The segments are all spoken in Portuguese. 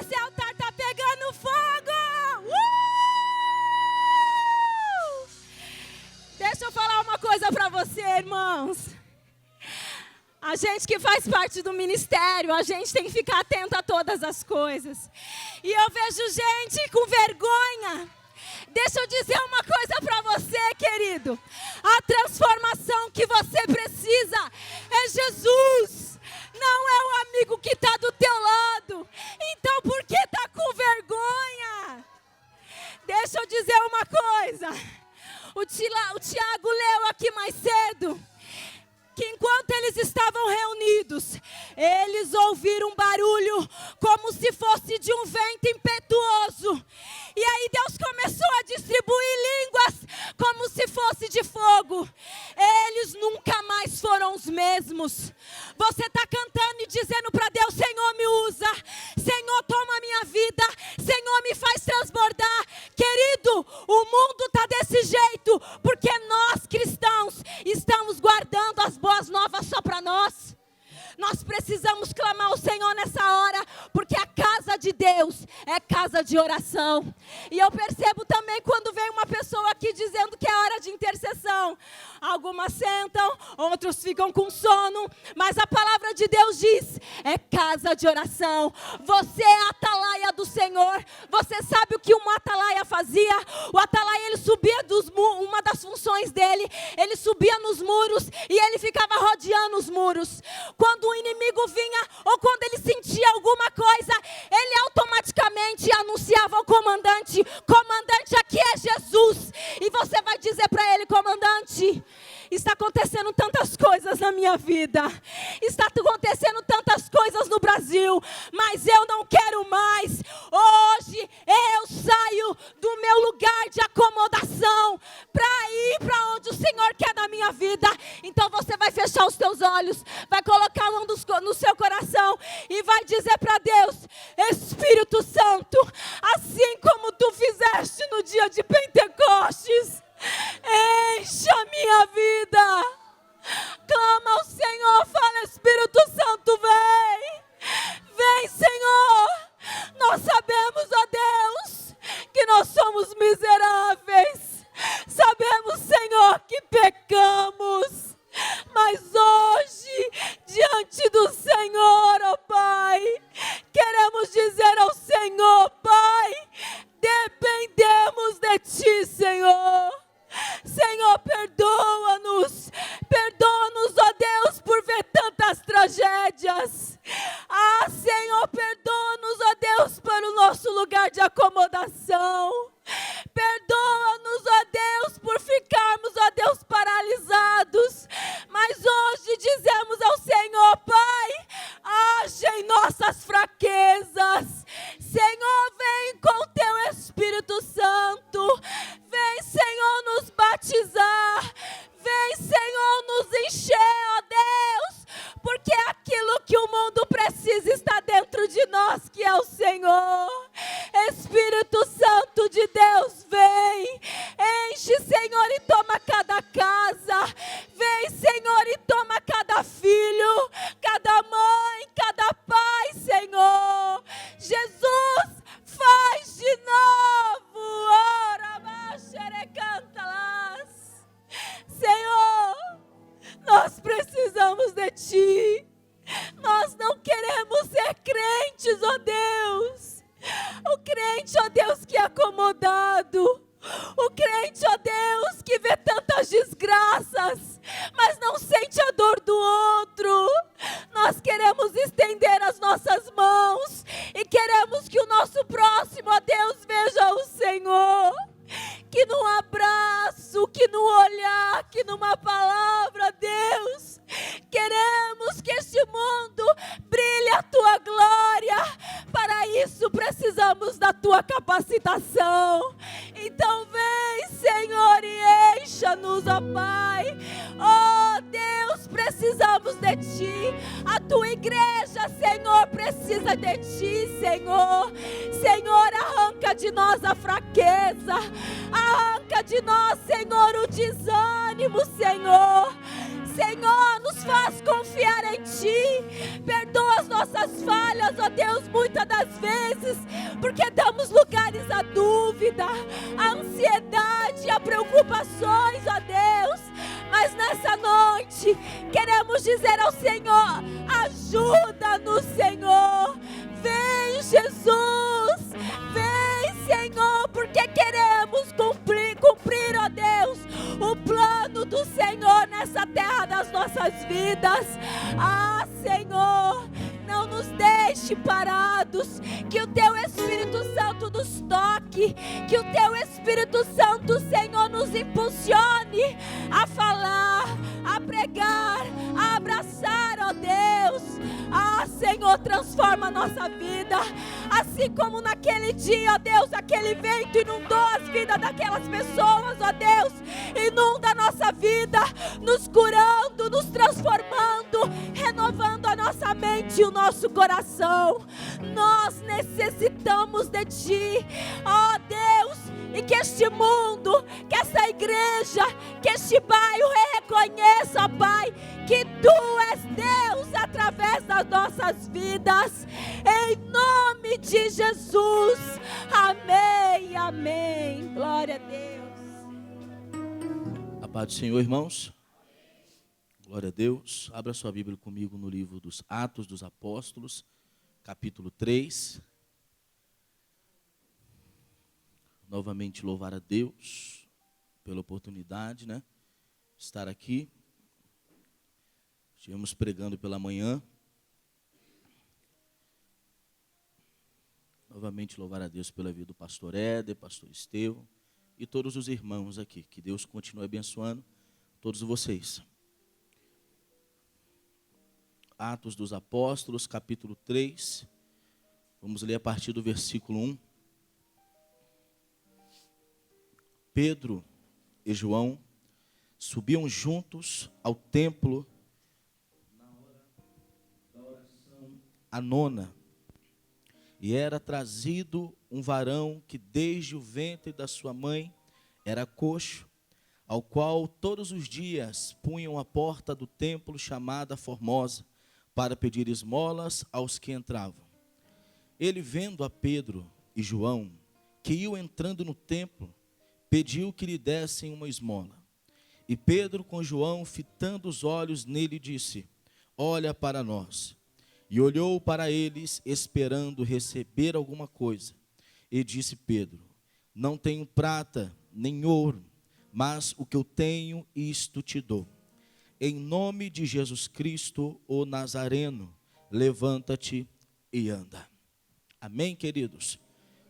esse altar está pegando fogo. Deixa eu falar uma coisa para você, irmãos. A gente que faz parte do ministério, a gente tem que ficar atento a todas as coisas. E eu vejo gente com vergonha. Deixa eu dizer uma coisa para você, querido. A transformação que você precisa é Jesus. Não é o amigo que está do teu lado. Então por que está com vergonha? Deixa eu dizer uma coisa. O Tiago leu aqui mais cedo que enquanto eles estavam reunidos, eles ouviram um barulho como se fosse de um vento impetuoso. E aí Deus começou a distribuir línguas como se fosse de fogo. Eles nunca mais foram os mesmos. Você está cantando e dizendo para Deus: Senhor, me usa. Senhor, toma a minha vida. Senhor, me faz transbordar. Querido, o mundo está desse jeito porque nós cristãos estamos guardando as boas novas só para nós. Nós precisamos clamar ao Senhor nessa hora, porque a casa de Deus é casa de oração. E eu percebo também quando vem uma pessoa aqui dizendo que é hora de intercessão. Algumas sentam, outros ficam com sono, mas a palavra de Deus diz, é casa de oração. Você é a atalaia do Senhor. Você sabe o que um atalaia fazia? O atalaia, ele subia uma das funções dele, ele subia nos muros e ele ficava rodeando os muros. Quando o inimigo vinha ou quando ele sentia alguma coisa, ele automaticamente anunciava ao comandante: comandante, aqui é Jesus. E você vai dizer para ele: comandante, está acontecendo tantas coisas na minha vida, está acontecendo tantas coisas no Brasil, mas eu não quero mais. Hoje eu saio do meu lugar de acomodação para ir para onde o Senhor quer da minha vida. Então você vai fechar os teus olhos, vai colocar a mão no seu coração e vai dizer para Deus: Espírito Santo, assim como tu fizeste no dia de Pentecostes, enche a minha vida. Clama ao Senhor, fala: Espírito Santo, vem. Vem, Senhor. Nós sabemos, ó Deus, que nós somos miseráveis. Sabemos, Senhor, que pecamos. Mas hoje, diante do Senhor, ó Pai, queremos dizer ao Senhor: Pai, dependemos de Ti, Senhor. Senhor, perdoa-nos, ó Deus, por ver tantas tragédias. Ah, Senhor, perdoa-nos, ó Deus, para o nosso lugar de acomodação. Perdoa-nos, ó Deus, por ficarmos, ó Deus, paralisados. Mas hoje dizemos ao Senhor: Pai, age em nossas fraquezas. Senhor, vem com Teu Espírito Santo. Vem, Senhor, nos batizar. Vem, Senhor, nos encher, ó Deus. Porque aquilo que o mundo precisa está dentro de nós, que é o Senhor. Espírito Santo de Deus, vem. Enche, Senhor, e toma cada casa. Vem, Senhor, e toma cada filho, cada mãe, cada pai, Senhor. Jesus, faz de novo. Ora, xerecantalas. Senhor, nós precisamos de Ti. Nós não queremos ser crentes, ó Deus. O crente, ó Deus, que é acomodado. O crente, ó Deus, que vê tantas desgraças, mas não sente a dor do outro. Nós queremos estender as nossas mãos e queremos que o nosso próximo, ó Deus, veja o Senhor. Que num abraço, que num olhar, que numa palavra, Deus, queremos que este mundo brilhe a Tua glória. Para isso precisamos da Tua capacitação. Então vem, Senhor, e encha-nos, ó Pai. Oh Deus, precisamos de Ti. A Tua igreja, Senhor, precisa de Ti, Senhor. Senhor, arranca de nós a fraqueza. Arranca de nós, Senhor, o desânimo, Senhor. Senhor, nos faz confiar em Ti. Perdoa as nossas falhas, ó Deus. Muitas das vezes Vamos dizer ao Senhor: ajuda-nos, Senhor. Vem, Jesus. Vem, Senhor, porque queremos cumprir, ó Deus, o plano do Senhor nessa terra das nossas vidas. Ah, Senhor, não nos deixe parados, que o Teu Espírito Santo nos toque, que o Teu Espírito Santo, Senhor, nos impulsione a falar, a pregar, a abraçar, ó Deus. Ah, Senhor, transforma a nossa vida, assim como naquele dia, ó Deus, aquele vento inundou as vidas daquelas pessoas, ó Deus. Inunda a nossa vida, nos curando, nos transformando, renovando a nossa mente e o nosso coração. Nós necessitamos de Ti, ó Deus, e que este mundo, que essa igreja, que este bairro reconheça, Pai, que Tu és Deus através das nossas vidas, em nome de Jesus. Amém, amém. Glória a Deus. A paz do Senhor, irmãos. Glória a Deus. Abra sua Bíblia comigo no livro dos Atos dos Apóstolos, capítulo 3. Novamente louvar a Deus pela oportunidade, de estar aqui. Estivemos pregando pela manhã. Novamente louvar a Deus pela vida do pastor Éder, pastor Estevão e todos os irmãos aqui. Que Deus continue abençoando todos vocês. Atos dos Apóstolos, capítulo 3. Vamos ler a partir do versículo 1. Pedro e João subiam juntos ao templo na hora da oração a nona. E era trazido um varão que desde o ventre da sua mãe era coxo, ao qual todos os dias punham a porta do templo chamada Formosa, para pedir esmolas aos que entravam. Ele, vendo a Pedro e João, que iam entrando no templo, pediu que lhe dessem uma esmola. E Pedro, com João, fitando os olhos nele, disse: olha para nós. E olhou para eles, esperando receber alguma coisa. E disse Pedro: não tenho prata nem ouro, mas o que eu tenho, isto te dou. Em nome de Jesus Cristo, o Nazareno, levanta-te e anda. Amém, queridos?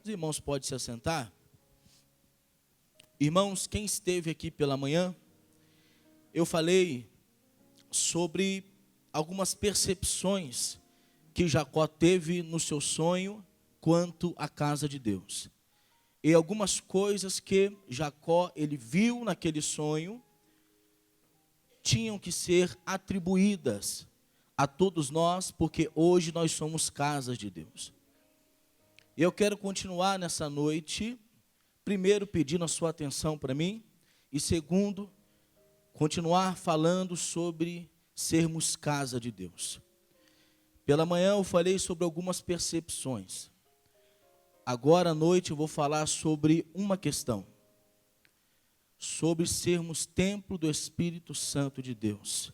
Os irmãos podem se assentar? Irmãos, quem esteve aqui pela manhã, eu falei sobre algumas percepções que Jacó teve no seu sonho quanto à casa de Deus. E algumas coisas que Jacó, ele viu naquele sonho, tinham que ser atribuídas a todos nós, porque hoje nós somos casas de Deus. E eu quero continuar nessa noite, primeiro pedindo a sua atenção para mim, e segundo, continuar falando sobre sermos casa de Deus. Pela manhã eu falei sobre algumas percepções. Agora à noite eu vou falar sobre uma questão. Sobre sermos templo do Espírito Santo de Deus.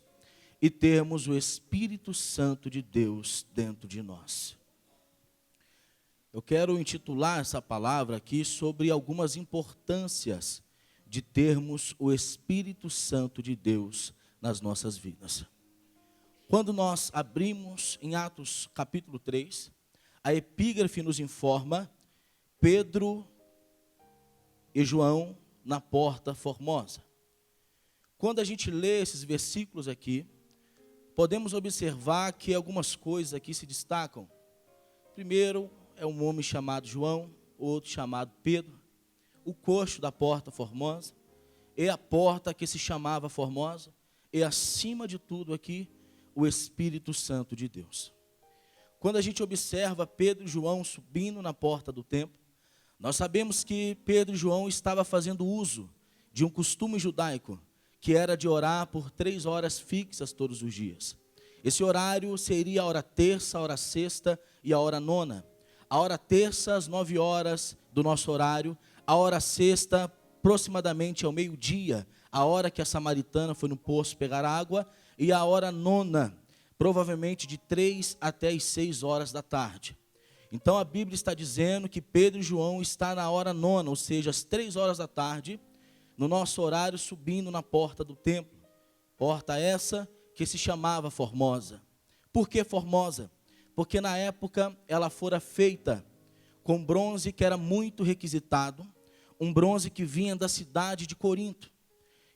E termos o Espírito Santo de Deus dentro de nós. Eu quero intitular essa palavra aqui sobre algumas importâncias de termos o Espírito Santo de Deus nas nossas vidas. Quando nós abrimos em Atos capítulo 3, a epígrafe nos informa Pedro e João na porta formosa. Quando a gente lê esses versículos aqui, podemos observar que algumas coisas aqui se destacam. Primeiro, é um homem chamado João, outro chamado Pedro, o coxo da porta formosa, e a porta que se chamava Formosa, e acima de tudo aqui, o Espírito Santo de Deus. Quando a gente observa Pedro e João subindo na porta do templo, nós sabemos que Pedro e João estavam fazendo uso de um costume judaico, que era de orar por 3 horas fixas todos os dias. Esse horário seria a hora terça, a hora sexta e a hora nona. A hora terça, às 9 horas do nosso horário, a hora sexta, aproximadamente ao meio-dia, a hora que a samaritana foi no poço pegar água, e a hora nona, provavelmente de 3 até as 6 horas da tarde. Então a Bíblia está dizendo que Pedro e João estão na hora nona, ou seja, às 3 horas da tarde, no nosso horário, subindo na porta do templo. Porta essa que se chamava Formosa. Por que Formosa? Porque na época ela fora feita com bronze que era muito requisitado, um bronze que vinha da cidade de Corinto.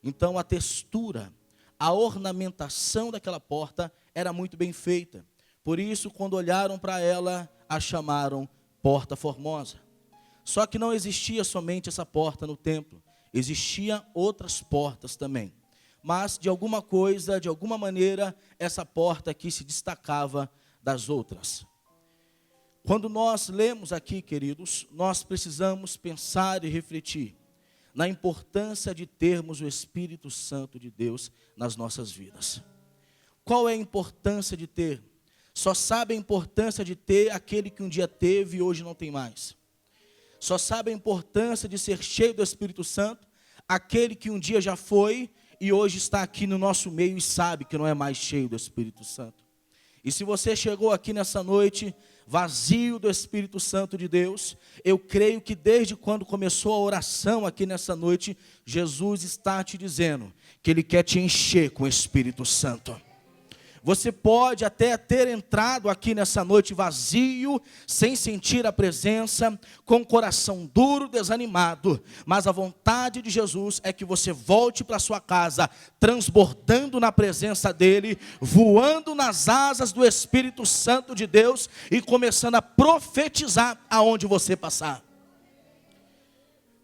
Então a textura, a ornamentação daquela porta era muito bem feita. Por isso, quando olharam para ela, a chamaram Porta Formosa. Só que não existia somente essa porta no templo, existiam outras portas também. Mas, de alguma maneira, essa porta aqui se destacava das outras. Quando nós lemos aqui, queridos, nós precisamos pensar e refletir na importância de termos o Espírito Santo de Deus nas nossas vidas. Qual é a importância de ter? Só sabe a importância de ter aquele que um dia teve e hoje não tem mais. Só sabe a importância de ser cheio do Espírito Santo aquele que um dia já foi e hoje está aqui no nosso meio e sabe que não é mais cheio do Espírito Santo. E se você chegou aqui nessa noite vazio do Espírito Santo de Deus, eu creio que desde quando começou a oração aqui nessa noite, Jesus está te dizendo que Ele quer te encher com o Espírito Santo. Você pode até ter entrado aqui nessa noite vazio, sem sentir a presença, com o coração duro, desanimado, mas a vontade de Jesus é que você volte para sua casa, transbordando na presença dEle, voando nas asas do Espírito Santo de Deus e começando a profetizar aonde você passar.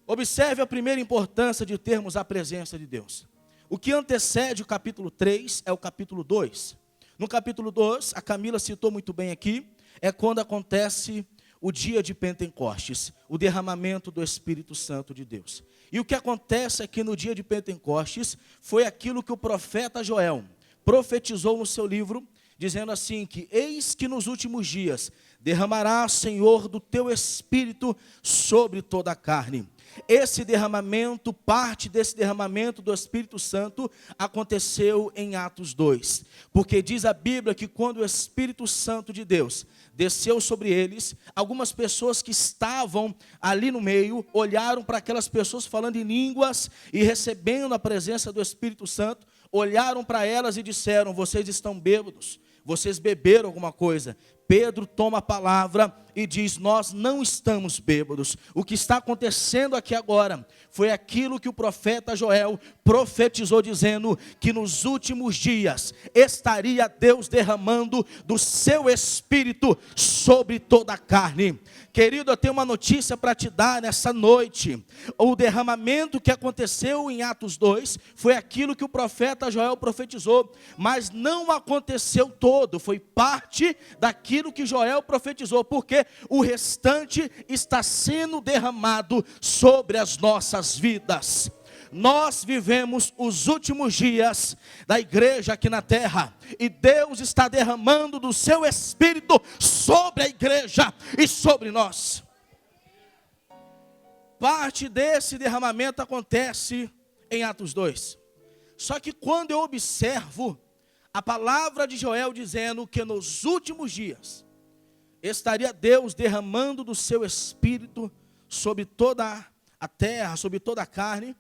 Observe a primeira importância de termos a presença de Deus. O que antecede o capítulo 3 é o capítulo 2. No capítulo 2, a Camila citou muito bem aqui, é quando acontece o dia de Pentecostes, o derramamento do Espírito Santo de Deus. E o que acontece aqui no dia de Pentecostes foi aquilo que o profeta Joel profetizou no seu livro, dizendo assim que eis que nos últimos dias derramará, Senhor, do teu Espírito sobre toda a carne. Esse derramamento, parte desse derramamento do Espírito Santo aconteceu em Atos 2, porque diz a Bíblia que quando o Espírito Santo de Deus desceu sobre eles, algumas pessoas que estavam ali no meio, olharam para aquelas pessoas falando em línguas e recebendo a presença do Espírito Santo, olharam para elas e disseram, vocês estão bêbados, vocês beberam alguma coisa. Pedro toma a palavra e diz, nós não estamos bêbados. O que está acontecendo aqui agora foi aquilo que o profeta Joel profetizou, dizendo que nos últimos dias estaria Deus derramando do seu Espírito sobre toda a carne. Querido, eu tenho uma notícia para te dar nessa noite. O derramamento que aconteceu em Atos 2 foi aquilo que o profeta Joel profetizou, mas não aconteceu todo, foi parte daquilo que Joel profetizou, porque o restante está sendo derramado sobre as nossas vidas. Nós vivemos os últimos dias da igreja aqui na terra, e Deus está derramando do seu Espírito sobre a igreja e sobre nós. Parte desse derramamento acontece em Atos 2. Só que quando eu observo a palavra de Joel dizendo que nos últimos dias estaria Deus derramando do seu Espírito sobre toda a terra, sobre toda a carne,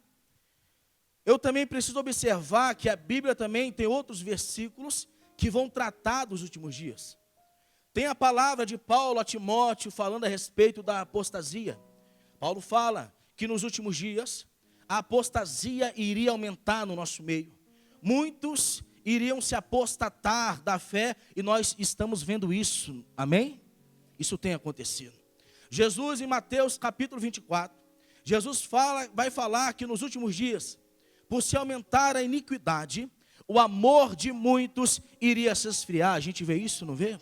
eu também preciso observar que a Bíblia também tem outros versículos que vão tratar dos últimos dias. Tem a palavra de Paulo a Timóteo falando a respeito da apostasia. Paulo fala que nos últimos dias a apostasia iria aumentar no nosso meio. Muitos iriam se apostatar da fé e nós estamos vendo isso, amém? Isso tem acontecido. Jesus em Mateus capítulo 24, Jesus vai falar que nos últimos dias, por se aumentar a iniquidade, o amor de muitos iria se esfriar. A gente vê isso, não vê?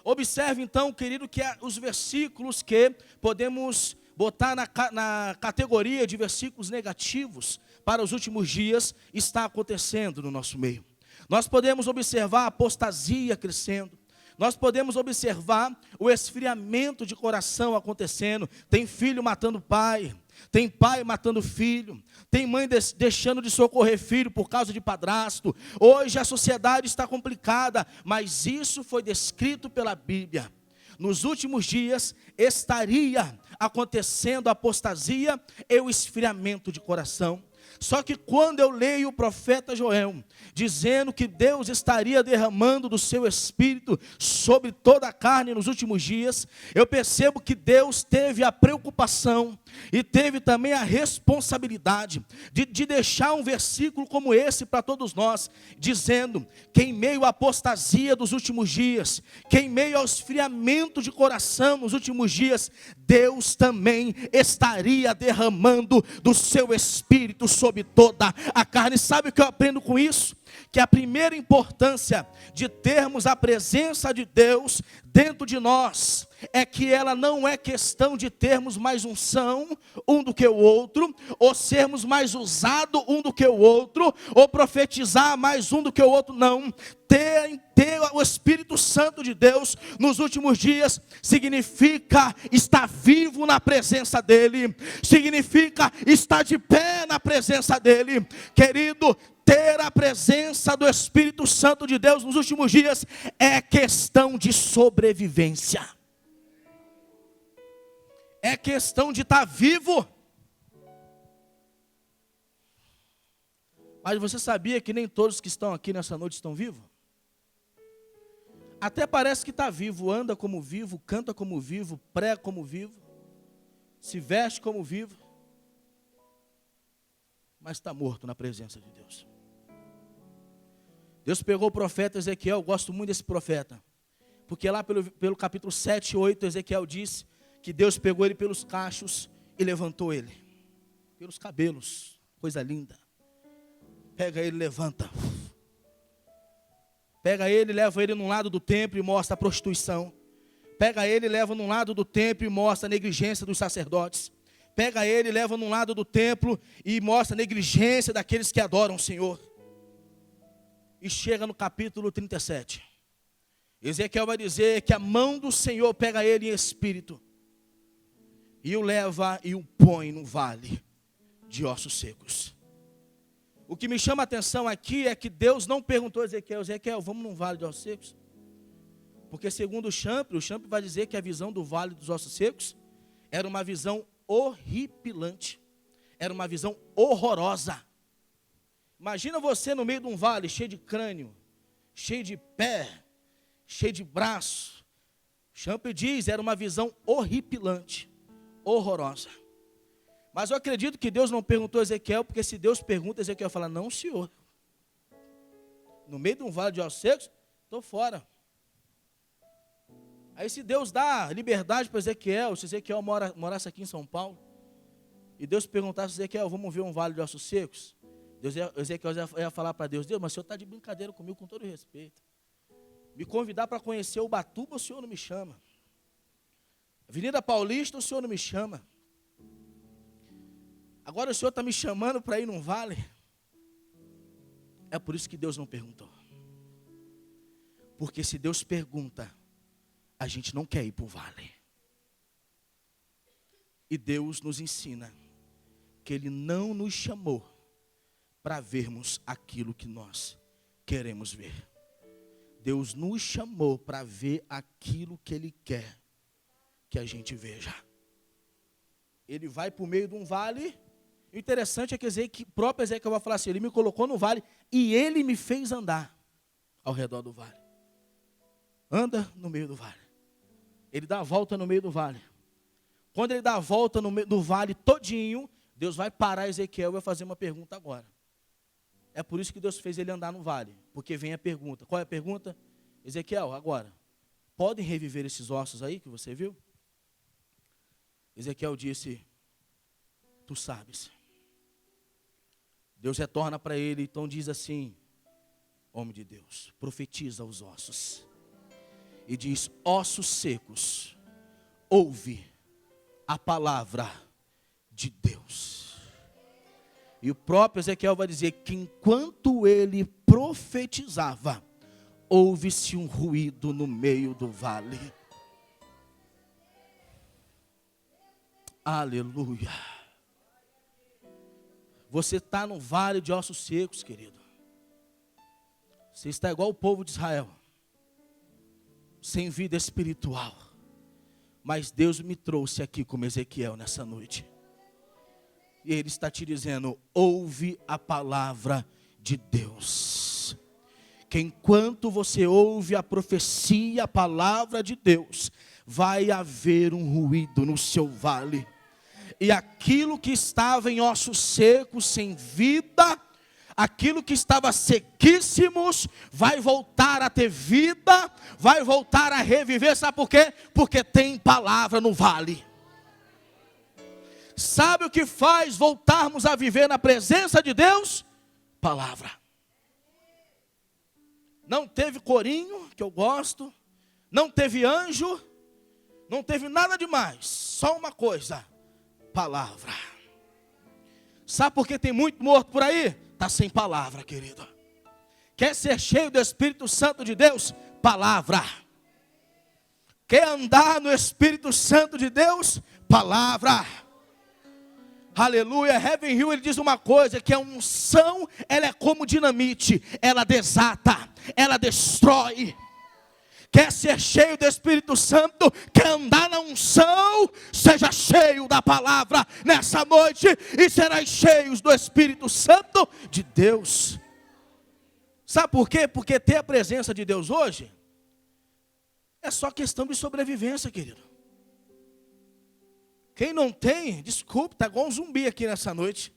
Observe então, querido, que os versículos que podemos botar na categoria de versículos negativos para os últimos dias, está acontecendo no nosso meio. Nós podemos observar a apostasia crescendo. Nós podemos observar o esfriamento de coração acontecendo. Tem filho matando pai, tem pai matando filho, tem mãe deixando de socorrer filho por causa de padrasto. Hoje a sociedade está complicada, mas isso foi descrito pela Bíblia. Nos últimos dias estaria acontecendo a apostasia e o esfriamento de coração. Só que quando eu leio o profeta Joel, dizendo que Deus estaria derramando do seu Espírito sobre toda a carne nos últimos dias, eu percebo que Deus teve a preocupação e teve também a responsabilidade de deixar um versículo como esse para todos nós, dizendo que em meio à apostasia dos últimos dias, que em meio ao esfriamento de coração nos últimos dias, Deus também estaria derramando do seu Espírito sobre toda a carne. Sabe o que eu aprendo com isso? Que a primeira importância de termos a presença de Deus dentro de nós é que ela não é questão de termos mais unção um do que o outro, ou sermos mais usados um do que o outro, ou profetizar mais um do que o outro, não. Ter o Espírito Santo de Deus nos últimos dias significa estar vivo na presença dEle, significa estar de pé na presença dEle. Querido, ter a presença do Espírito Santo de Deus nos últimos dias é questão de sobrevivência. É questão de estar vivo. Mas você sabia que nem todos que estão aqui nessa noite estão vivos? Até parece que está vivo, anda como vivo, canta como vivo, prega como vivo, se veste como vivo, mas está morto na presença de Deus. Deus pegou o profeta Ezequiel, eu gosto muito desse profeta, porque lá pelo capítulo 7 e 8, Ezequiel diz que Deus pegou ele pelos cachos e levantou ele, pelos cabelos, coisa linda. Pega ele, levanta. Pega ele, leva ele num lado do templo e mostra a prostituição. Pega ele, leva num lado do templo e mostra a negligência dos sacerdotes. Pega ele, leva num lado do templo e mostra a negligência daqueles que adoram o Senhor. E chega no capítulo 37. Ezequiel vai dizer que a mão do Senhor pega ele em espírito e o leva e o põe no vale de ossos secos. O que me chama a atenção aqui é que Deus não perguntou a Ezequiel: Ezequiel, vamos num vale de ossos secos? Porque segundo o Champ vai dizer que a visão do vale dos ossos secos era uma visão horripilante, era uma visão horrorosa. Imagina você no meio de um vale cheio de crânio, cheio de pé, cheio de braço. Champ diz, era uma visão horripilante, horrorosa. Mas eu acredito que Deus não perguntou a Ezequiel, porque se Deus pergunta, Ezequiel fala: não, senhor. No meio de um vale de ossos secos, estou fora. Aí se Deus dá liberdade para Ezequiel, se Ezequiel morasse aqui em São Paulo, e Deus perguntasse a Ezequiel: vamos ver um vale de ossos secos? Ezequiel ia falar para Deus: Deus, mas o senhor está de brincadeira comigo, com todo respeito. Me convidar para conhecer o Ubatuba, o senhor não me chama. Avenida Paulista, o senhor não me chama. Agora o senhor está me chamando para ir num vale? É por isso que Deus não perguntou. Porque se Deus pergunta, a gente não quer ir para o vale. E Deus nos ensina que Ele não nos chamou para vermos aquilo que nós queremos ver. Deus nos chamou para ver aquilo que Ele quer que a gente veja. Ele vai para o meio de um vale. O interessante é que o próprio Ezequiel vai falar assim: Ele me colocou no vale e Ele me fez andar ao redor do vale. Anda no meio do vale. Ele dá a volta no meio do vale. Quando ele dá a volta no meio do vale todinho, Deus vai parar Ezequiel e vai fazer uma pergunta agora. É por isso que Deus fez ele andar no vale, porque vem a pergunta. Qual é a pergunta? Ezequiel, agora, podem reviver esses ossos aí que você viu? Ezequiel disse: tu sabes. Deus retorna para ele, então diz assim: homem de Deus, profetiza os ossos. E diz: ossos secos, ouve a palavra de Deus. E o próprio Ezequiel vai dizer que enquanto ele profetizava, houve-se um ruído no meio do vale. Aleluia. Você está no vale de ossos secos, querido. Você está igual o povo de Israel, sem vida espiritual. Mas Deus me trouxe aqui como Ezequiel nessa noite. E Ele está te dizendo, ouve a palavra de Deus. Que enquanto você ouve a profecia, a palavra de Deus, vai haver um ruído no seu vale. E aquilo que estava em ossos secos, sem vida, aquilo que estava sequíssimos, vai voltar a ter vida, vai voltar a reviver. Sabe por quê? Porque tem palavra no vale. Sabe o que faz voltarmos a viver na presença de Deus? Palavra. Não teve corinho, que eu gosto, não teve anjo, não teve nada demais, só uma coisa, palavra. Sabe por que tem muito morto por aí? Está sem palavra, querido. Quer ser cheio do Espírito Santo de Deus? Palavra. Quer andar no Espírito Santo de Deus? Palavra. Aleluia. Heaven Hill, ele diz uma coisa, que a unção, ela é como dinamite, ela desata, ela destrói. Quer ser cheio do Espírito Santo, quer andar na unção, seja cheio da palavra nessa noite, e serás cheios do Espírito Santo de Deus. Sabe por quê? Porque ter a presença de Deus hoje, é só questão de sobrevivência, querido. Quem não tem, desculpe, está igual um zumbi aqui nessa noite.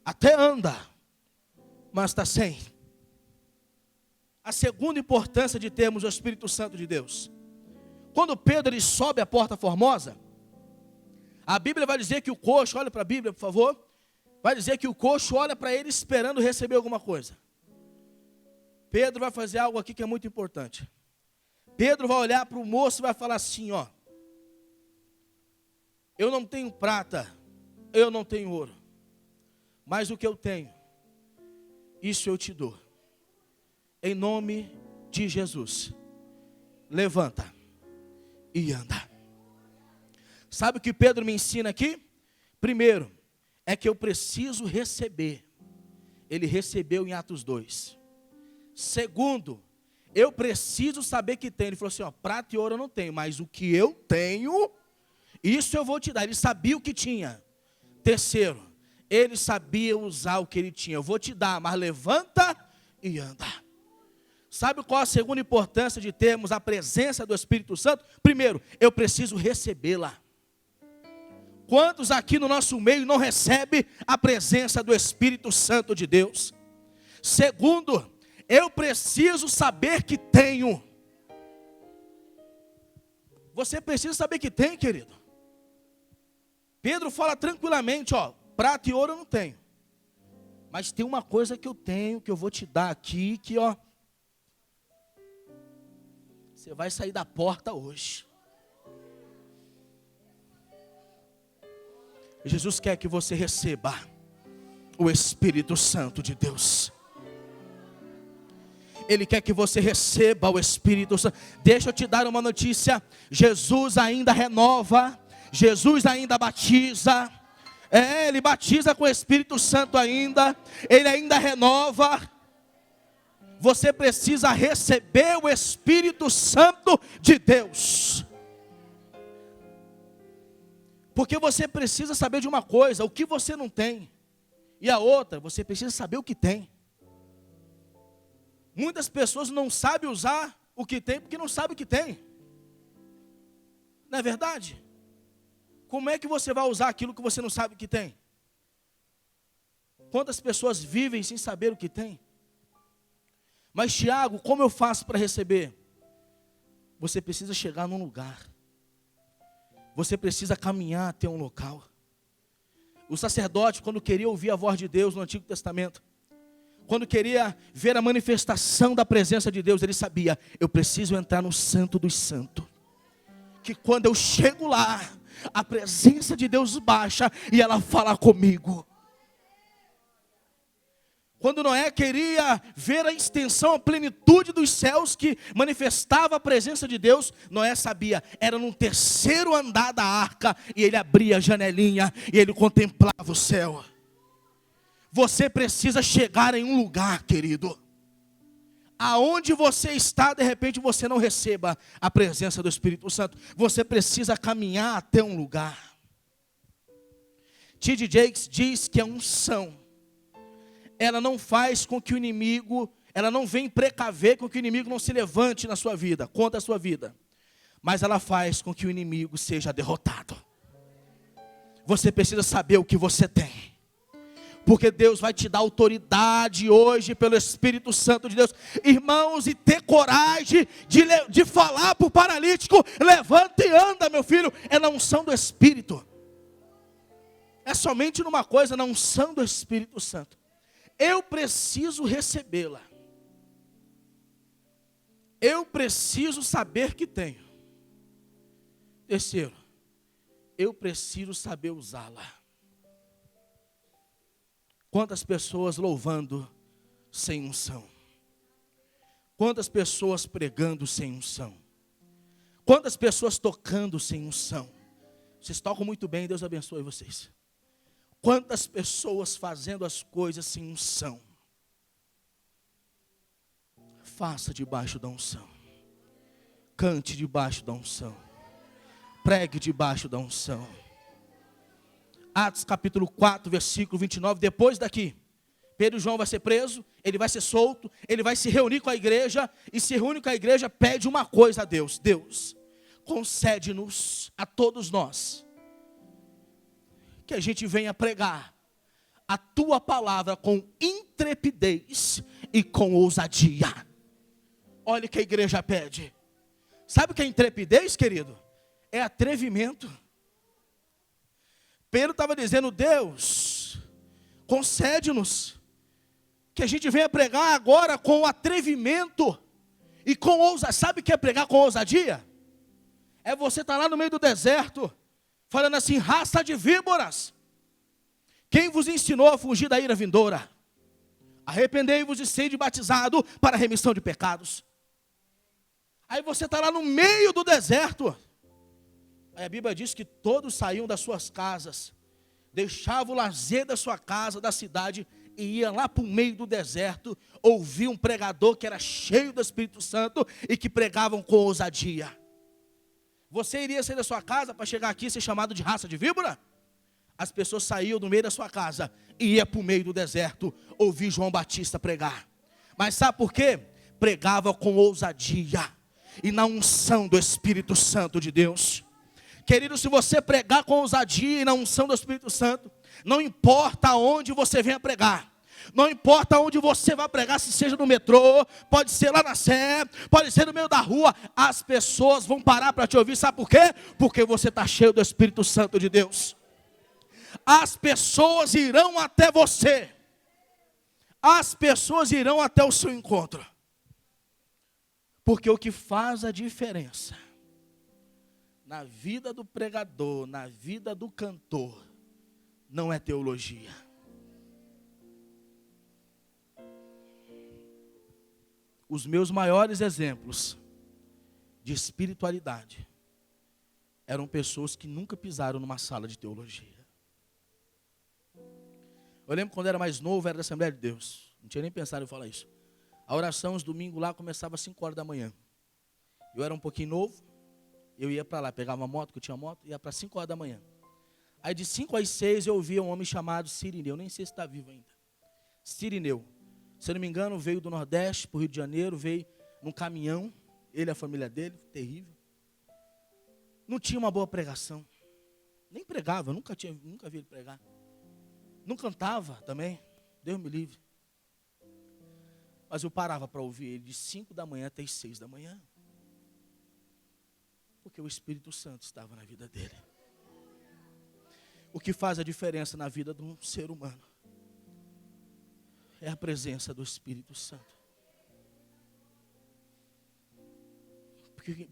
Até anda, mas está sem. A segunda importância de termos o Espírito Santo de Deus. Quando Pedro ele sobe a Porta Formosa, a Bíblia vai dizer que o coxo, olha para a Bíblia por favor, vai dizer que o coxo olha para ele esperando receber alguma coisa. Pedro vai fazer algo aqui que é muito importante. Pedro vai olhar para o moço e vai falar assim, ó. Eu não tenho prata, eu não tenho ouro, mas o que eu tenho, isso eu te dou. Em nome de Jesus, levanta e anda. Sabe o que Pedro me ensina aqui? Primeiro, é que eu preciso receber. Ele recebeu em Atos 2. Segundo, eu preciso saber que tem. Ele falou assim, ó, prata e ouro eu não tenho, mas o que eu tenho, isso eu vou te dar. Ele sabia o que tinha. Terceiro, ele sabia usar o que ele tinha. Eu vou te dar, mas levanta e anda. Sabe qual a segunda importância de termos a presença do Espírito Santo? Primeiro, eu preciso recebê-la. Quantos aqui no nosso meio não recebem a presença do Espírito Santo de Deus? Segundo, eu preciso saber que tenho. Você precisa saber que tem, querido. Pedro fala tranquilamente, ó, prata e ouro eu não tenho. Mas tem uma coisa que eu tenho, que eu vou te dar aqui, que ó, você vai sair da porta hoje. Jesus quer que você receba o Espírito Santo de Deus. Ele quer que você receba o Espírito Santo. Deixa eu te dar uma notícia. Jesus ainda renova. Jesus ainda batiza. Ele batiza com o Espírito Santo ainda. Ele ainda renova. Você precisa receber o Espírito Santo de Deus. Porque você precisa saber de uma coisa, o que você não tem. E a outra, você precisa saber o que tem. Muitas pessoas não sabem usar o que tem porque não sabem o que tem. Não é verdade? Como é que você vai usar aquilo que você não sabe que tem? Quantas pessoas vivem sem saber o que tem? Mas Tiago, como eu faço para receber? Você precisa chegar num lugar. Você precisa caminhar até um local. O sacerdote, quando queria ouvir a voz de Deus no Antigo Testamento, quando queria ver a manifestação da presença de Deus, ele sabia, eu preciso entrar no Santo dos Santos. Que quando eu chego lá, a presença de Deus baixa e ela fala comigo. Quando Noé queria ver a extensão, a plenitude dos céus que manifestava a presença de Deus, Noé sabia, era no terceiro andar da arca, e ele abria a janelinha, e ele contemplava o céu. Você precisa chegar em um lugar, querido, aonde você está, de repente você não receba a presença do Espírito Santo. Você precisa caminhar até um lugar. T.D. Jakes diz que a unção, ela não faz com que o inimigo, ela não vem precaver com que o inimigo não se levante na sua vida, contra a sua vida. Mas ela faz com que o inimigo seja derrotado. Você precisa saber o que você tem. Porque Deus vai te dar autoridade hoje pelo Espírito Santo de Deus. Irmãos, e ter coragem de falar para o paralítico: levanta e anda, meu filho. É na unção do Espírito. É somente numa coisa, na unção do Espírito Santo. Eu preciso recebê-la. Eu preciso saber que tenho. Terceiro, eu preciso saber usá-la. Quantas pessoas louvando sem unção? Quantas pessoas pregando sem unção? Quantas pessoas tocando sem unção? Vocês tocam muito bem, Deus abençoe vocês. Quantas pessoas fazendo as coisas sem unção? Faça debaixo da unção. Cante debaixo da unção. Pregue debaixo da unção. Atos capítulo 4, versículo 29, depois daqui, Pedro e João vai ser preso, ele vai ser solto, ele vai se reunir com a igreja, e se reúne com a igreja, pede uma coisa a Deus: Deus, concede-nos a todos nós, que a gente venha pregar a tua palavra com intrepidez e com ousadia. Olha o que a igreja pede. Sabe o que é intrepidez, querido? É atrevimento. Pedro estava dizendo: Deus, concede-nos que a gente venha pregar agora com atrevimento e com ousadia. Sabe o que é pregar com ousadia? É você estar lá no meio do deserto, falando assim: raça de víboras, quem vos ensinou a fugir da ira vindoura? Arrependei-vos e sede batizado para a remissão de pecados. Aí você está lá no meio do deserto. Aí a Bíblia diz que todos saíam das suas casas, deixavam o lazer da sua casa, da cidade, e iam lá para o meio do deserto, ouvir um pregador que era cheio do Espírito Santo e que pregavam com ousadia. Você iria sair da sua casa para chegar aqui e ser chamado de raça de víbora? As pessoas saíam do meio da sua casa e iam para o meio do deserto ouvir João Batista pregar. Mas sabe por quê? Pregava com ousadia e na unção do Espírito Santo de Deus. Querido, se você pregar com ousadia e na unção do Espírito Santo, não importa onde você venha pregar, não importa onde você vai pregar, se seja no metrô, pode ser lá na Sé, pode ser no meio da rua, as pessoas vão parar para te ouvir. Sabe por quê? Porque você está cheio do Espírito Santo de Deus. As pessoas irão até você, as pessoas irão até o seu encontro, porque o que faz a diferença na vida do pregador, na vida do cantor, não é teologia. Os meus maiores exemplos de espiritualidade eram pessoas que nunca pisaram numa sala de teologia. Eu lembro quando eu era mais novo, era da Assembleia de Deus. Não tinha nem pensado em falar isso. A oração, os domingos lá, começava às 5 horas da manhã. Eu era um pouquinho novo. Eu ia para lá, pegava uma moto, que eu tinha moto, ia para 5 horas da manhã. Aí de 5 às 6 eu ouvia um homem chamado Sirineu, nem sei se está vivo ainda. Sirineu, se eu não me engano, veio do Nordeste para o Rio de Janeiro, veio num caminhão, ele e a família dele, terrível. Não tinha uma boa pregação, nem pregava, nunca vi ele pregar. Não cantava também, Deus me livre. Mas eu parava para ouvir ele de 5 da manhã até as 6 da manhã. Porque o Espírito Santo estava na vida dele. O que faz a diferença na vida de um ser humano é a presença do Espírito Santo.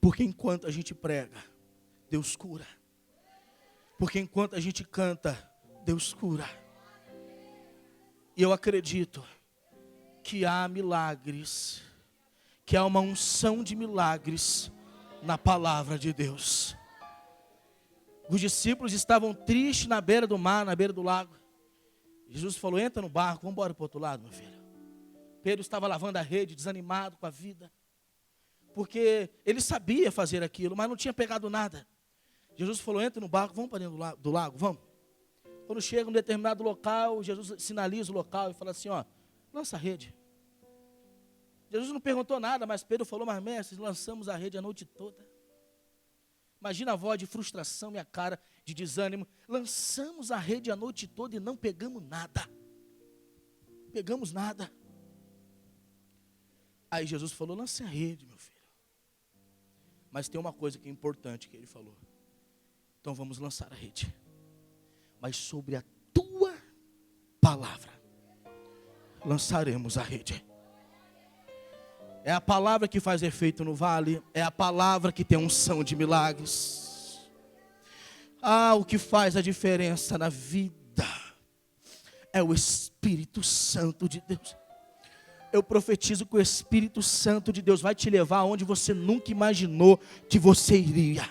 Porque enquanto a gente prega, Deus cura. Porque enquanto a gente canta, Deus cura. E eu acredito que há milagres, que há uma unção de milagres na palavra de Deus. Os discípulos estavam tristes na beira do mar, na beira do lago. Jesus falou, entra no barco, vamos embora para o outro lado, meu filho. Pedro estava lavando a rede, desanimado com a vida. Porque ele sabia fazer aquilo, mas não tinha pegado nada. Jesus falou, entra no barco, vamos para dentro do lago, vamos. Quando chega em um determinado local, Jesus sinaliza o local e fala assim, ó, lança a rede. Jesus não perguntou nada, mas Pedro falou, mas mestre, lançamos a rede a noite toda. Imagina a voz de frustração, minha cara, de desânimo. Lançamos a rede a noite toda e não pegamos nada. Pegamos nada. Aí Jesus falou, lance a rede, meu filho. Mas tem uma coisa que é importante que ele falou. Então vamos lançar a rede. Mas sobre a tua palavra lançaremos a rede. É a palavra que faz efeito no vale. É a palavra que tem unção de milagres. O que faz a diferença na vida é o Espírito Santo de Deus. Eu profetizo que o Espírito Santo de Deus vai te levar aonde você nunca imaginou que você iria.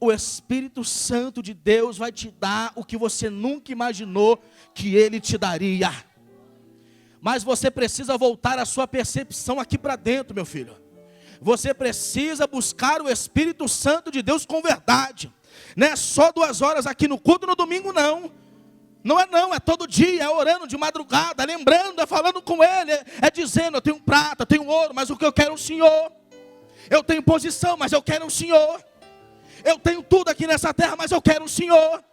O Espírito Santo de Deus vai te dar o que você nunca imaginou que Ele te daria. Mas você precisa voltar a sua percepção aqui para dentro, meu filho. Você precisa buscar o Espírito Santo de Deus com verdade. Não é só 2 horas aqui no culto no domingo, não. Não, é todo dia, é orando de madrugada, lembrando, é falando com Ele, é dizendo, eu tenho prata, eu tenho ouro, mas o que eu quero é o Senhor. Eu tenho posição, mas eu quero o Senhor. Eu tenho tudo aqui nessa terra, mas eu quero o Senhor.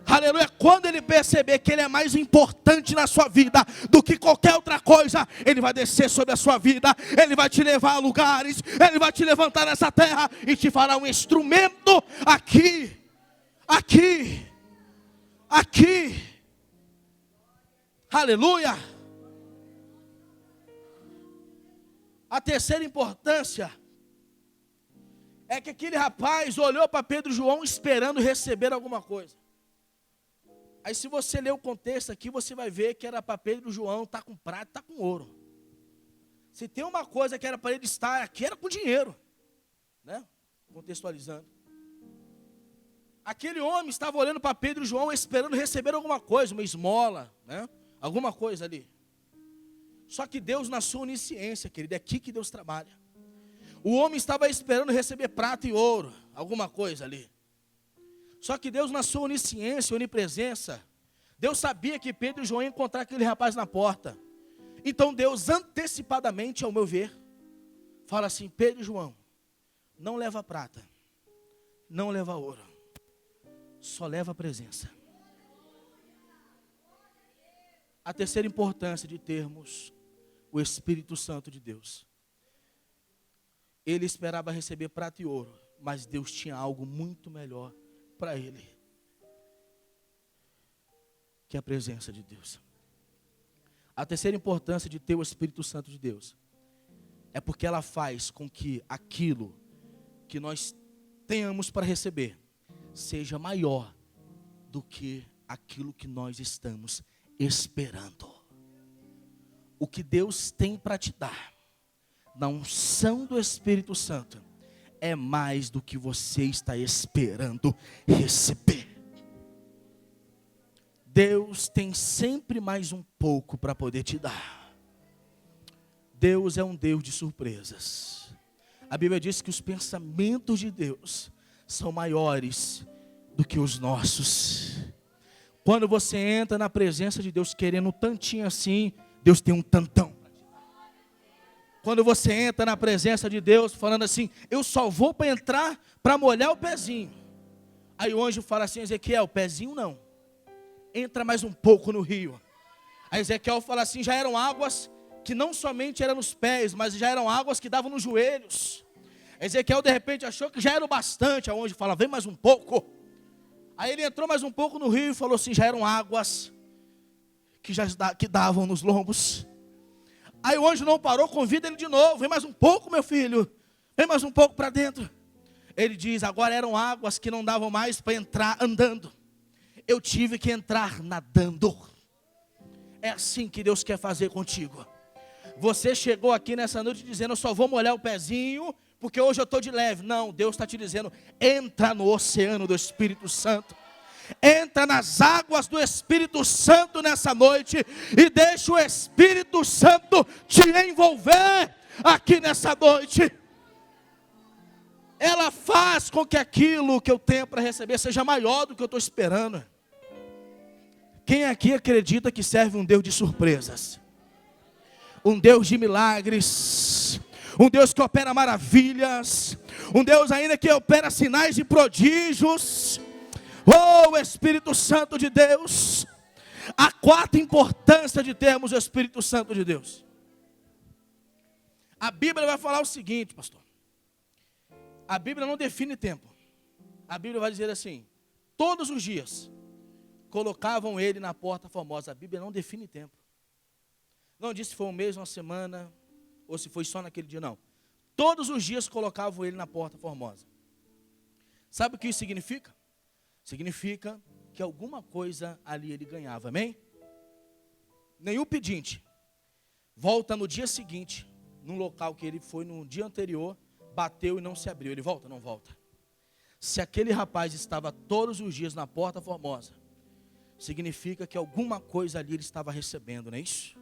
Aleluia. Quando ele perceber que Ele é mais importante na sua vida do que qualquer outra coisa, Ele vai descer sobre a sua vida. Ele vai te levar a lugares. Ele vai te levantar nessa terra e te fará um instrumento aqui. Aleluia. A terceira importância é que aquele rapaz olhou para Pedro e João esperando receber alguma coisa. Aí se você ler o contexto aqui, você vai ver que era para Pedro e João estar com prata, estar com ouro. Se tem uma coisa que era para ele estar aqui, era com dinheiro. Né? Contextualizando. Aquele homem estava olhando para Pedro e João esperando receber alguma coisa, uma esmola, né? Alguma coisa ali. Só que Deus na sua onisciência, querido, é aqui que Deus trabalha. O homem estava esperando receber prata e ouro, alguma coisa ali. Só que Deus na sua onisciência, onipresença, Deus sabia que Pedro e João iam encontrar aquele rapaz na porta. Então Deus antecipadamente, ao meu ver, fala assim, Pedro e João, não leva prata, não leva ouro, só leva a presença. A terceira importância de termos o Espírito Santo de Deus. Ele esperava receber prata e ouro, mas Deus tinha algo muito melhor para ele, que é a presença de Deus. A terceira importância de ter o Espírito Santo de Deus é porque ela faz com que aquilo que nós tenhamos para receber seja maior do que aquilo que nós estamos esperando. O que Deus tem para te dar na unção do Espírito Santo é mais do que você está esperando receber. Deus tem sempre mais um pouco para poder te dar. Deus é um Deus de surpresas. A Bíblia diz que os pensamentos de Deus são maiores do que os nossos. Quando você entra na presença de Deus querendo um tantinho assim, Deus tem um tantão. Quando você entra na presença de Deus falando assim, eu só vou para entrar para molhar o pezinho. Aí o anjo fala assim, Ezequiel, pezinho não. Entra mais um pouco no rio. Aí Ezequiel fala assim, já eram águas que não somente eram nos pés, mas já eram águas que davam nos joelhos. Ezequiel de repente achou que já era o bastante. Aí o anjo fala, vem mais um pouco. Aí ele entrou mais um pouco no rio e falou assim, já eram águas que davam nos lombos. Aí o anjo não parou, convida ele de novo. Vem mais um pouco, meu filho. Vem mais um pouco para dentro. Ele diz, agora eram águas que não davam mais para entrar andando. Eu tive que entrar nadando. É assim que Deus quer fazer contigo. Você chegou aqui nessa noite dizendo, eu só vou molhar o pezinho, porque hoje eu estou de leve. Não, Deus está te dizendo, entra no oceano do Espírito Santo. Entra nas águas do Espírito Santo nessa noite e deixa o Espírito Santo te envolver aqui nessa noite. Ela faz com que aquilo que eu tenho para receber seja maior do que eu estou esperando. Quem aqui acredita que serve um Deus de surpresas? Um Deus de milagres, um Deus que opera maravilhas, um Deus ainda que opera sinais e prodígios. Oh, Espírito Santo de Deus. A quarta importância de termos o Espírito Santo de Deus. A Bíblia vai falar o seguinte, pastor. A Bíblia não define tempo. A Bíblia vai dizer assim: todos os dias colocavam ele na porta formosa. A Bíblia não define tempo. Não diz se foi um mês, uma semana, ou se foi só naquele dia, não. Todos os dias colocavam ele na porta formosa. Sabe o que isso significa? Significa que alguma coisa ali ele ganhava, amém? Nenhum pedinte volta no dia seguinte, num local que ele foi no dia anterior, bateu e não se abriu. Ele volta? Não volta. Se aquele rapaz estava todos os dias na porta formosa, significa que alguma coisa ali ele estava recebendo, não é isso?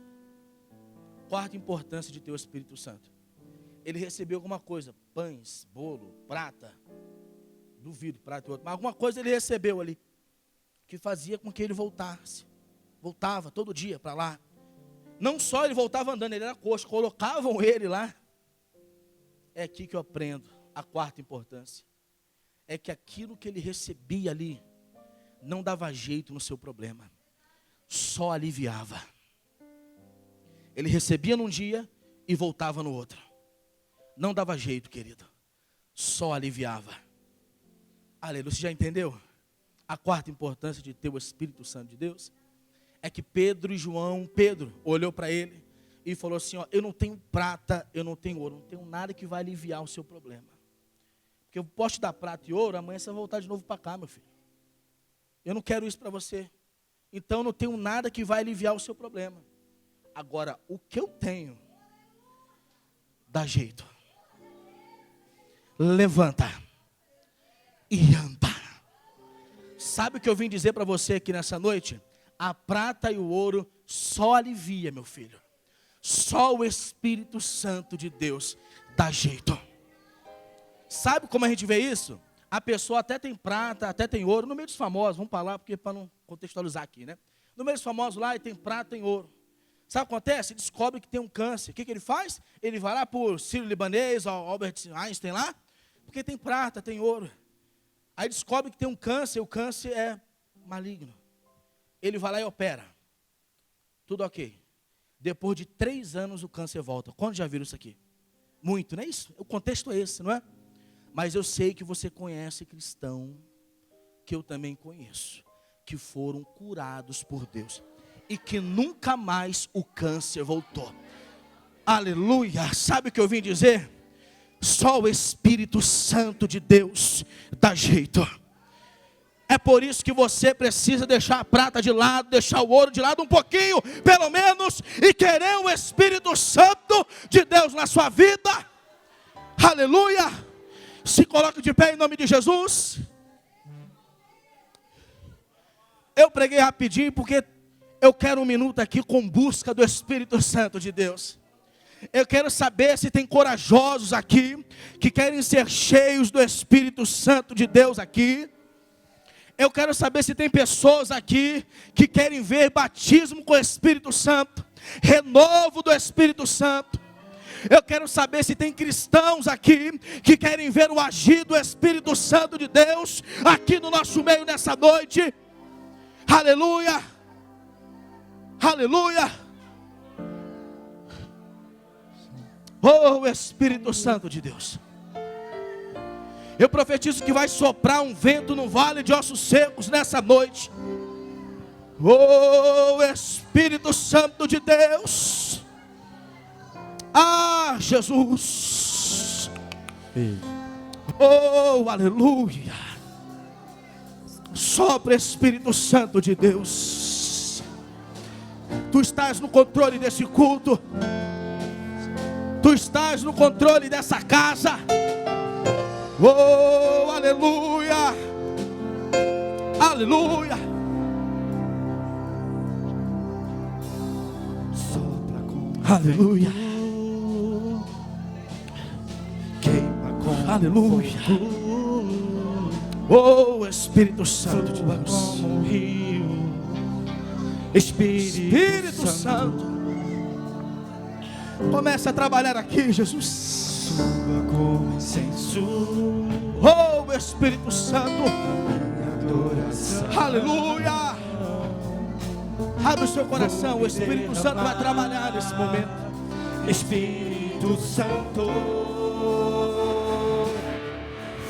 Quarta importância de ter o Espírito Santo. Ele recebeu alguma coisa, pães, bolo, prata, duvido, prata e outro, mas alguma coisa ele recebeu ali, que fazia com que ele voltasse. Voltava todo dia para lá. Não só ele voltava andando, ele era coxo, colocavam ele lá. É aqui que eu aprendo a quarta importância. É que aquilo que ele recebia ali, não dava jeito no seu problema, só aliviava. Ele recebia num dia e voltava no outro. Não dava jeito, querido, só aliviava. Aleluia, você já entendeu? A quarta importância de ter o Espírito Santo de Deus é que Pedro olhou para ele e falou assim: ó, eu não tenho prata, eu não tenho ouro, não tenho nada que vai aliviar o seu problema. Porque eu posso te dar prata e ouro, amanhã você vai voltar de novo para cá, meu filho. Eu não quero isso para você. Então eu não tenho nada que vai aliviar o seu problema. Agora, o que eu tenho, dá jeito. Levanta e anda. Sabe o que eu vim dizer para você aqui nessa noite? A prata e o ouro só alivia, meu filho. Só o Espírito Santo de Deus dá jeito. Sabe como a gente vê isso? A pessoa até tem prata, até tem ouro. No meio dos famosos, vamos falar, porque para não contextualizar aqui, né? No meio dos famosos lá, ele tem prata, tem ouro. Sabe o que acontece? Ele descobre que tem um câncer. O que ele faz? Ele vai lá para o Sírio-Libanês, Albert Einstein lá, porque tem prata, tem ouro. Aí descobre que tem um câncer, e o câncer é maligno. Ele vai lá e opera. Tudo ok. Depois de 3 anos o câncer volta. Quando já viram isso aqui? Muito, não é isso? O contexto é esse, não é? Mas eu sei que você conhece cristão, que eu também conheço, que foram curados por Deus e que nunca mais o câncer voltou. Aleluia! Sabe o que eu vim dizer? Só o Espírito Santo de Deus dá jeito. É por isso que você precisa deixar a prata de lado, deixar o ouro de lado um pouquinho, pelo menos, e querer o Espírito Santo de Deus na sua vida. Aleluia! Se coloque de pé em nome de Jesus. Eu preguei rapidinho porque eu quero um minuto aqui com busca do Espírito Santo de Deus. Eu quero saber se tem corajosos aqui que querem ser cheios do Espírito Santo de Deus aqui. Eu quero saber se tem pessoas aqui que querem ver batismo com o Espírito Santo, renovo do Espírito Santo. Eu quero saber se tem cristãos aqui que querem ver o agir do Espírito Santo de Deus aqui no nosso meio nessa noite. Aleluia! Aleluia! Oh, Espírito Santo de Deus. Eu profetizo que vai soprar um vento no vale de ossos secos nessa noite. Oh, Espírito Santo de Deus. Ah, Jesus. Oh, aleluia. Sopra, Espírito Santo de Deus. Tu estás no controle desse culto. Tu estás no controle dessa casa. Oh, aleluia. Aleluia. Aleluia. Sopra com Aleluia. queima com Aleluia. Oh, Espírito Santo de Deus. como um rio. Espírito Santo. Começa a trabalhar aqui, Jesus. Suba como incenso. Oh, Espírito Santo. Adoração. Aleluia. Abre o seu coração. O Espírito Santo vai trabalhar nesse momento. Espírito Santo,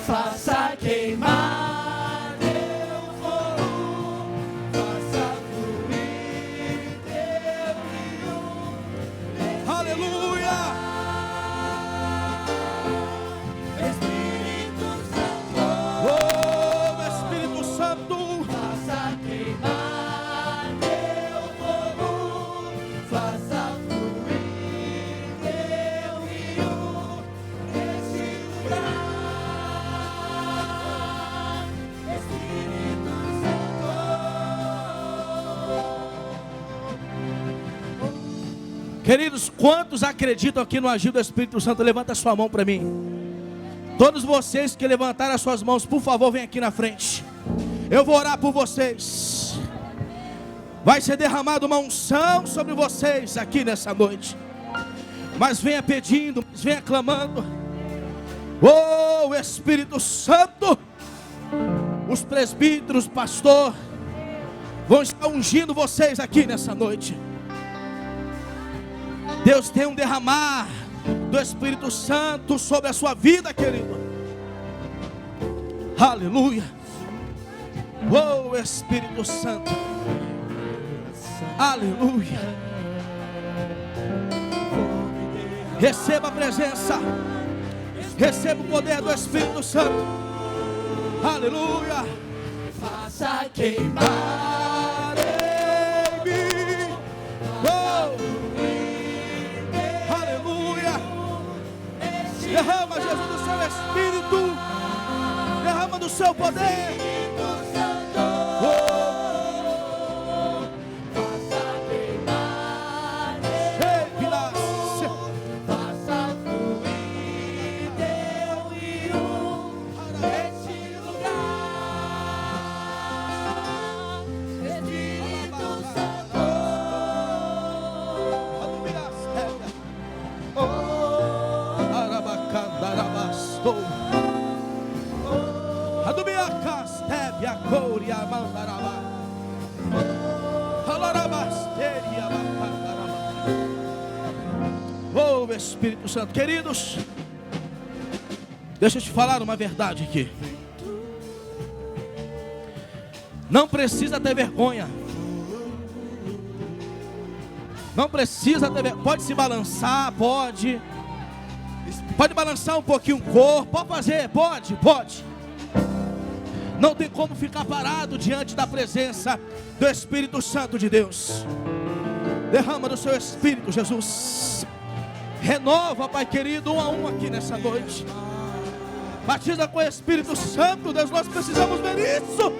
faça queimar teu fogo, faça fluir teu rio. Aleluia. Espírito Santo, Oh, Espírito Santo. faça queimar teu fogo, faça fluir teu rio neste lugar. Espírito Queridos, quantos acreditam aqui no agir do Espírito Santo? Levanta a sua mão para mim. Todos vocês que levantaram as suas mãos, por favor, vem aqui na frente. Eu vou orar por vocês. Vai ser derramada uma unção sobre vocês aqui nessa noite. Mas venha pedindo, venha clamando. Oh, Espírito Santo. Os presbíteros, pastor, vão estar ungindo vocês aqui nessa noite. Deus tem um derramar do Espírito Santo sobre a sua vida, querido. Aleluia. Oh, Espírito Santo. Aleluia. Receba a presença. Receba o poder do Espírito Santo. Aleluia. faça queimar em mim. Oh, aleluia. Derrama, Jesus, do seu Espírito. Derrama do seu poder. Oh, Faça queimar ei, faça fluir teu rio neste lugar. Espírito Santo, oh, Espírito Santo. Queridos, deixa eu te falar uma verdade aqui. Não precisa ter vergonha. Não precisa ter vergonha. Pode se balançar, pode. Pode balançar um pouquinho o corpo. Pode fazer, pode. Não tem como ficar parado diante da presença do Espírito Santo de Deus. Derrama do seu Espírito, Jesus. Renova, Pai querido, um a um aqui nessa noite. Batiza com o Espírito Santo, Deus, nós precisamos ver isso.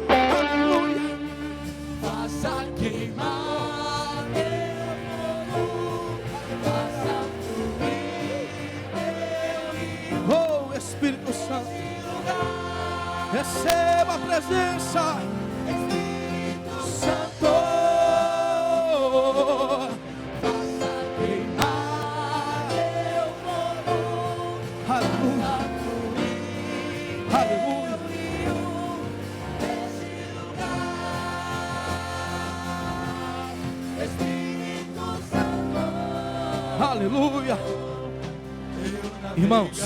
Aleluia. faça queimar teu fogo, faça fluir teu rio. Oh, Espírito Santo, receba a presença. Espírito Santo, faça queimar teu fogo, Aleluia. faça fluir Aleluia. teu rio neste lugar. Espírito Santo, Aleluia. Irmãos,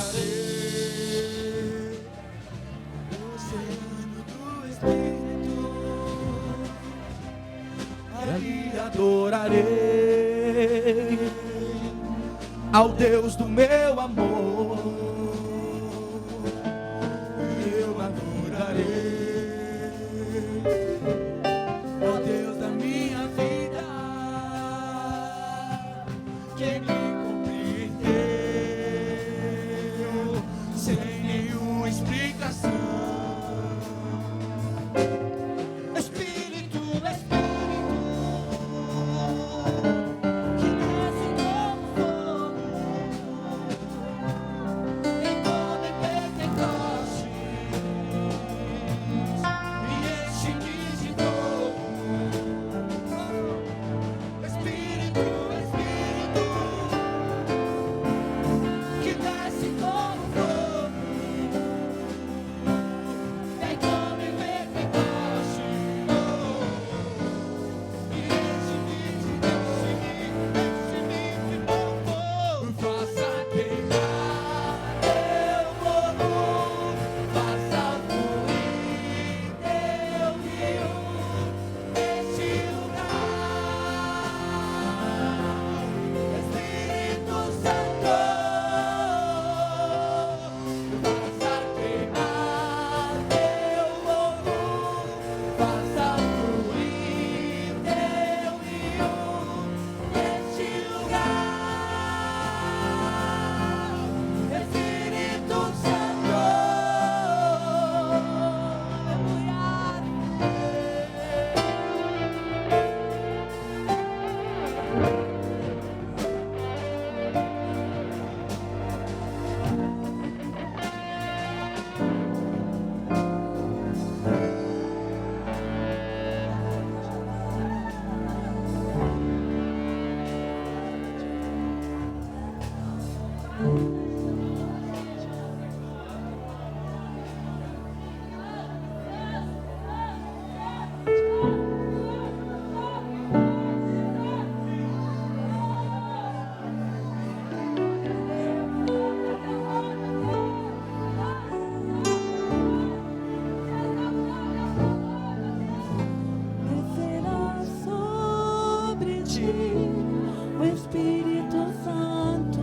oceano do Espírito, ali adorarei ao Deus do meu amor, eu adorarei ao Deus da minha vida, que me compreendeu sem nenhuma explicação. Descerá sobre ti o Espírito Santo.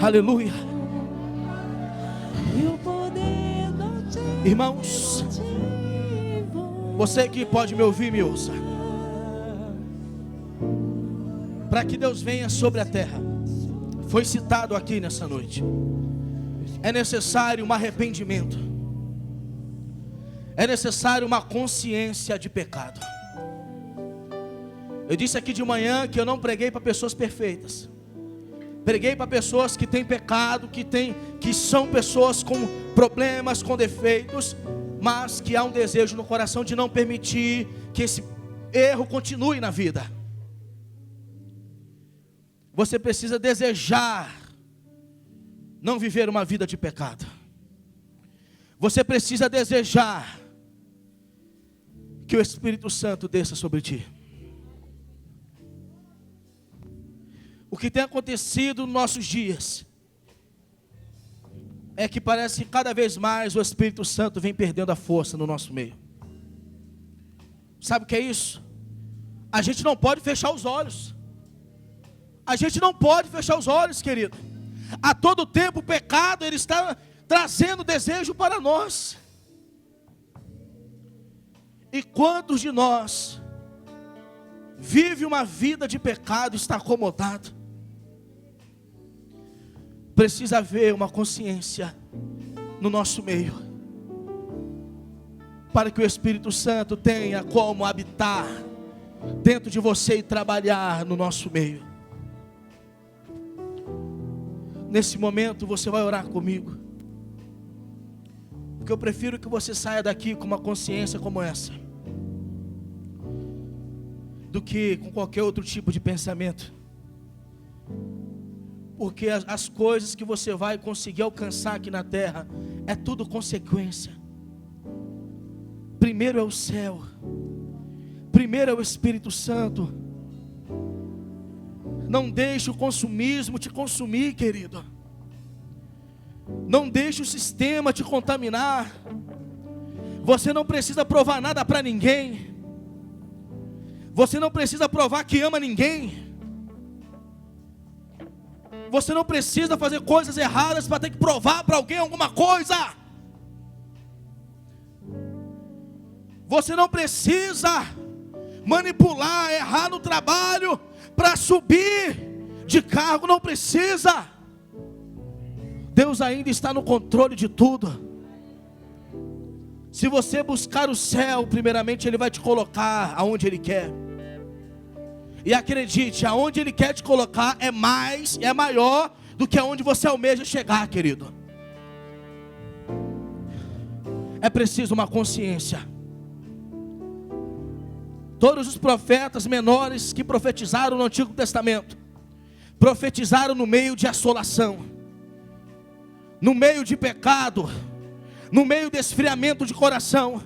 Aleluia. E o poder do te Irmãos, você que pode me ouvir, me ouça. Para que Deus venha sobre a terra, foi citado aqui nessa noite, é necessário um arrependimento, é necessário uma consciência de pecado. Eu disse aqui de manhã que eu não preguei para pessoas perfeitas, preguei para pessoas que têm pecado, que são pessoas com problemas, com defeitos, mas que há um desejo no coração de não permitir que esse erro continue na vida. Você precisa desejar não viver uma vida de pecado. Você precisa desejar que o Espírito Santo desça sobre ti. O que tem acontecido nos nossos dias é que parece que cada vez mais o Espírito Santo vem perdendo a força no nosso meio. Sabe o que é isso? A gente não pode fechar os olhos. A gente não pode fechar os olhos, querido. A todo tempo o pecado, ele está trazendo desejo para nós. E quantos de nós vive uma vida de pecado, está acomodado? Precisa haver uma consciência no nosso meio, para que o Espírito Santo tenha como habitar dentro de você e trabalhar no nosso meio. Nesse momento você vai orar comigo, porque eu prefiro que você saia daqui com uma consciência como essa, do que com qualquer outro tipo de pensamento. Porque as coisas que você vai conseguir alcançar aqui na terra é tudo consequência. Primeiro é o céu, primeiro é o Espírito Santo. Não deixe o consumismo te consumir, querido. Não deixe o sistema te contaminar. Você não precisa provar nada para ninguém. Você não precisa provar que ama ninguém. Você não precisa fazer coisas erradas para ter que provar para alguém alguma coisa. Você não precisa manipular, errar no trabalho para subir de cargo, não precisa. Deus ainda está no controle de tudo. Se você buscar o céu, primeiramente Ele vai te colocar aonde Ele quer. E acredite, aonde Ele quer te colocar é maior do que aonde você almeja chegar, querido. É preciso uma consciência. Todos os profetas menores que profetizaram no Antigo Testamento, profetizaram no meio de assolação, no meio de pecado, no meio de esfriamento de coração.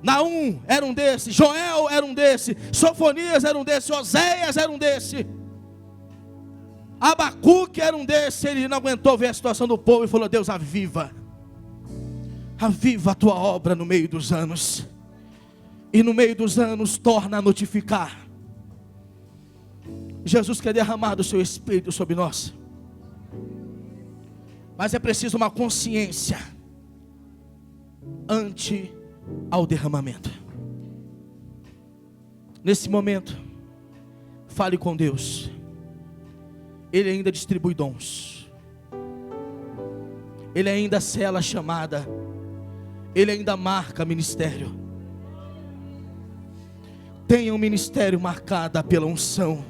Naum era um desse, Joel era um desse, Sofonias era um desse, Oséias era um desse, Abacuque era um desse. Ele não aguentou ver a situação do povo e falou: Deus, aviva a tua obra no meio dos anos. E no meio dos anos torna a notificar. Jesus quer derramar do seu Espírito sobre nós, mas é preciso uma consciência ante ao derramamento. Nesse momento, fale com Deus. Ele ainda distribui dons, Ele ainda sela a chamada, Ele ainda marca ministério. Tenha um ministério marcado pela unção.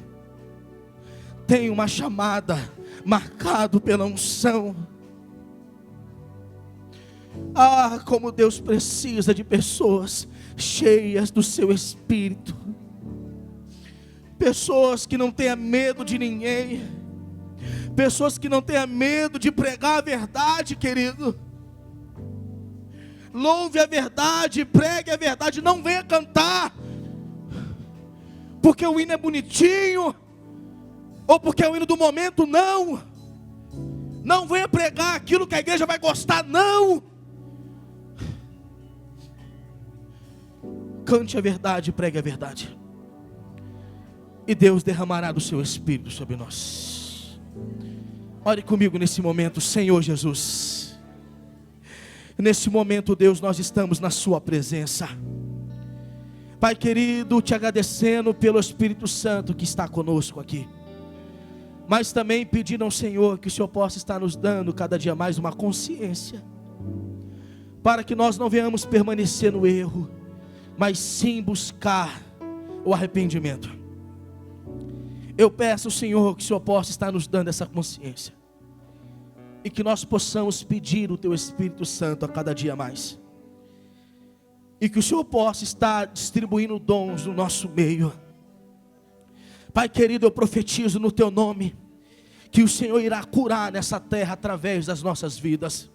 Tenha uma chamada marcado pela unção. Ah, como Deus precisa de pessoas cheias do seu Espírito. Pessoas que não tenham medo de ninguém. Pessoas que não tenham medo de pregar a verdade, querido. Louve a verdade, pregue a verdade. Não venha cantar porque o hino é bonitinho, ou porque é o hino do momento. Não. Não venha pregar aquilo que a igreja vai gostar. Não. Cante a verdade, pregue a verdade, e Deus derramará do seu Espírito sobre nós. Ore comigo nesse momento. Senhor Jesus, nesse momento, Deus, nós estamos na sua presença. Pai querido, te agradecendo pelo Espírito Santo que está conosco aqui, mas também pedindo ao Senhor que o Senhor possa estar nos dando cada dia mais uma consciência, para que nós não venhamos permanecer no erro, mas sim buscar o arrependimento. Eu peço ao Senhor que o Senhor possa estar nos dando essa consciência, e que nós possamos pedir o Teu Espírito Santo a cada dia mais, e que o Senhor possa estar distribuindo dons no nosso meio. Pai querido, eu profetizo no Teu nome, que o Senhor irá curar nessa terra através das nossas vidas.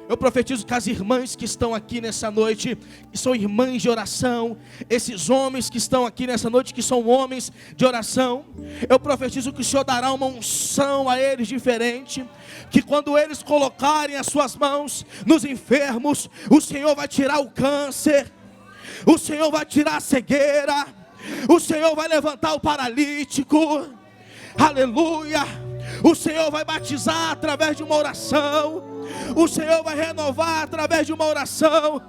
Eu profetizo que as irmãs que estão aqui nessa noite, que são irmãs de oração, esses homens que estão aqui nessa noite, que são homens de oração, eu profetizo que o Senhor dará uma unção a eles diferente, que quando eles colocarem as suas mãos nos enfermos, o Senhor vai tirar o câncer, o Senhor vai tirar a cegueira, o Senhor vai levantar o paralítico, aleluia. O Senhor vai batizar através de uma oração, o Senhor vai renovar através de uma oração.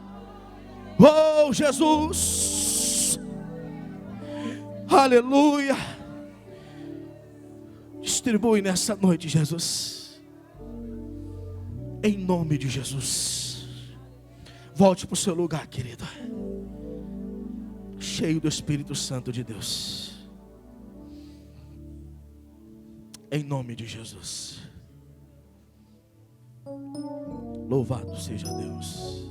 Oh Jesus, aleluia. Distribui nessa noite, Jesus, em nome de Jesus. Volte para o seu lugar, querida, cheio do Espírito Santo de Deus, em nome de Jesus. Louvado seja Deus.